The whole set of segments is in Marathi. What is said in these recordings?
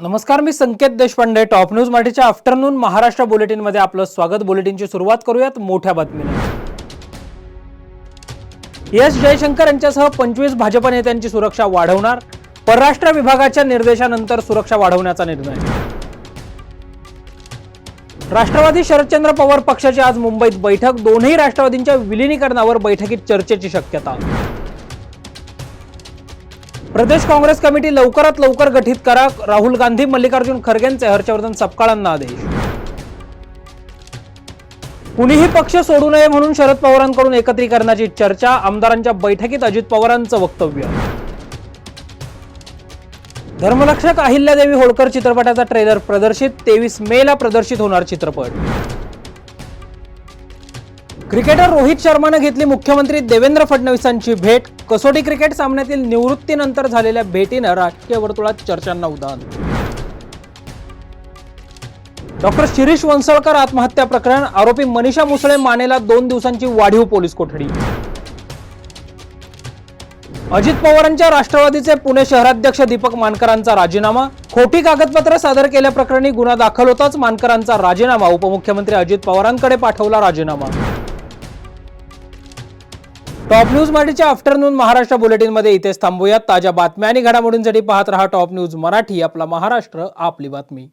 नमस्कार, मी संकेत देशपांडे. टॉप न्यूज मराठीच्या आफ्टरनून महाराष्ट्र बुलेटिन मध्ये आपलं स्वागत. बुलेटिनची सुरुवात करूयात मोठ्या बातमीने. एस जयशंकर यांच्यासह 25 भाजप नेत्यांची सुरक्षा वाढवणार. परराष्ट्र विभागाच्या निर्देशानंतर सुरक्षा वाढवण्याचा निर्णय. राष्ट्रवादी शरदचंद्र पवार पक्षाची आज मुंबईत बैठक. दोन्ही राष्ट्रवादींच्या विलीनीकरणावर बैठकीत चर्चेची शक्यता. प्रदेश काँग्रेस कमिटी लवकरात लवकर गठीत करा. राहुल गांधी, मल्लिकार्जुन खरगेंचे हर्षवर्धन सपकाळांना आदेश. कुणीही पक्ष सोडू नये म्हणून शरद पवारांकडून एकत्रीकरणाची चर्चा. आमदारांच्या बैठकीत अजित पवारांचं वक्तव्य. धर्मरक्षक अहिल्यादेवी होळकर चित्रपटाचा ट्रेलर प्रदर्शित. 23 मेला प्रदर्शित होणार चित्रपट. क्रिकेटर रोहित शर्माने घेतली मुख्यमंत्री देवेंद्र फडणवीसांची भेट. कसोटी क्रिकेट सामन्यातील निवृत्तीनंतर झालेल्या भेटीनं राजकीय वर्तुळात चर्चांना उधाण. डॉक्टर शिरीष वंसळकर आत्महत्या प्रकरण. आरोपी मनीषा मुसळे मानेला 2 दिवसांची वाढीव पोलीस कोठडी. अजित पवारांच्या राष्ट्रवादीचे पुणे शहराध्यक्ष दीपक मानकरांचा राजीनामा. खोटी कागदपत्र सादर केल्याप्रकरणी गुन्हा दाखल होताच मानकरांचा राजीनामा. उपमुख्यमंत्री अजित पवारांकडे पाठवला राजीनामा. टॉप न्यूज मराठीच्या आफ्टरनून महाराष्ट्र बुलेटिन मध्ये इथेच थांबूयात. ताज्या बातम्या आणि घडामोडींसाठी पाहत रहा टॉप न्यूज मराठी. आपला महाराष्ट्र, आपली बातमी.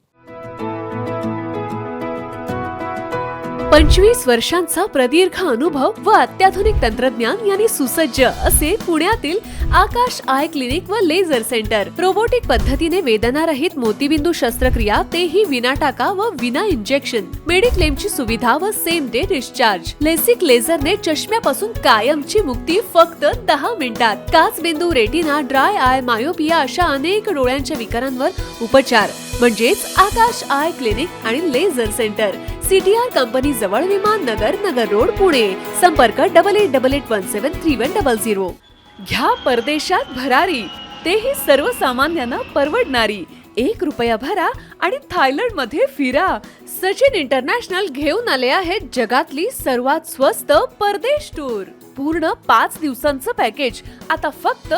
25 वर्षांचा प्रदीर्घ अनुभव व अत्याधुनिक तंत्रज्ञान यांनी सुसज्ज असे पुण्यातील आकाश आय क्लिनिक व लेझर सेंटर. रोबोटिक पद्धतीने वेदनारहित मोतीबिंदू शस्त्रक्रिया, तेही विना टाका व विना इंजेक्शन. मेडिक्लेमची सुविधा व सेम डे डिस्चार्ज. लेसिक लेझरने चष्म्यापासून कायमची मुक्ती फक्त 10 मिनिटात. काचबिंदू, रेटिना, ड्राय आय, मायोपिया अशा अनेक डोळ्यांच्या विकारांवर उपचार म्हणजेच आकाश आय क्लिनिक आणि लेझर सेंटर. CTR कंपनी जवळ, विमान नगर, नगर रोड, पुणे. संपर्क 8888173100. घ्या परदेशात भरारी, तेही सर्वसामान्यांना परवडणारी. 1 रुपया भरा आणि थायलंड मध्ये फिरा. सचिन इंटरनॅशनल घेऊन आले आहेत जगातली सर्वात स्वस्त परदेश टूर. पूर्ण 5 दिवसांचं पॅकेज आता फक्त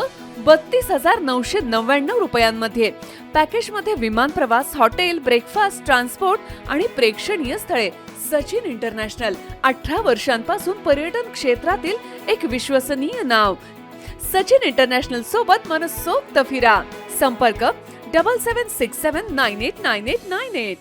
32,999 रुपयांमध्ये. पॅकेजमध्ये विमान प्रवास, हॉटेल, ब्रेकफास्ट, ट्रान्सपोर्ट आणि प्रेक्षणीय स्थळे. सचिन इंटरनॅशनल 18 वर्षांपासून पर्यटन क्षेत्रातील एक विश्वसनीय नाव. सचिन इंटरनॅशनल सोबत मनसोक्त फिरा. संपर्क 7767989898.